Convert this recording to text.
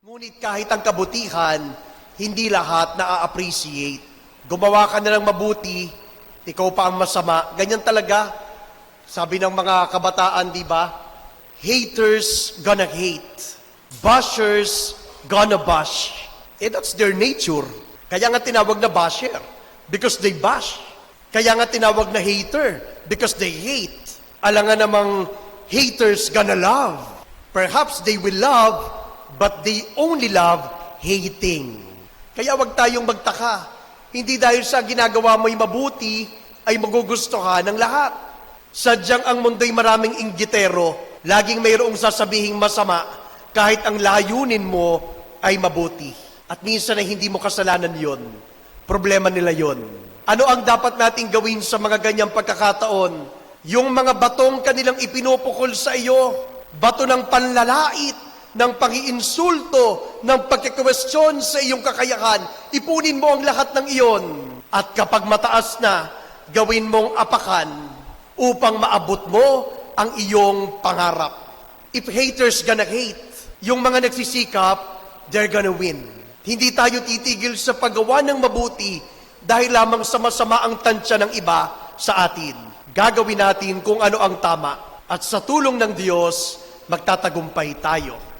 Ngunit kahit ang kabutihan, hindi lahat na-appreciate. Gumawa ka na ng mabuti, ikaw pa ang masama. Ganyan talaga. Sabi ng mga kabataan, di ba? Haters gonna hate. Bashers gonna bash. That's their nature. Kaya nga tinawag na basher, because they bash. Kaya nga tinawag na hater, because they hate. Alangan namang haters gonna love. Perhaps they will love, but they only love hating. Kaya wag tayong magtaka. Hindi dahil sa ginagawa mo'y mabuti, ay magugustuhan ng lahat. Sadyang ang mundo'y maraming inggitero, laging mayroong sasabihing masama, kahit ang layunin mo ay mabuti. At minsan ay hindi mo kasalanan yon. Problema nila yon. Ano ang dapat nating gawin sa mga ganyang pagkakataon? Yung mga batong kanilang ipinupukol sa iyo, bato ng panlalait, ng pangiinsulto, ng pagkikwestiyon sa iyong kakayahan, ipunin mo ang lahat ng iyon. At kapag mataas na, gawin mong apakan upang maabot mo ang iyong pangarap. If haters gonna hate, yung mga nagsisikap, they're gonna win. Hindi tayo titigil sa paggawa ng mabuti dahil lamang sa masama ang tansya ng iba sa atin. Gagawin natin kung ano ang tama. At sa tulong ng Diyos, magtatagumpay tayo.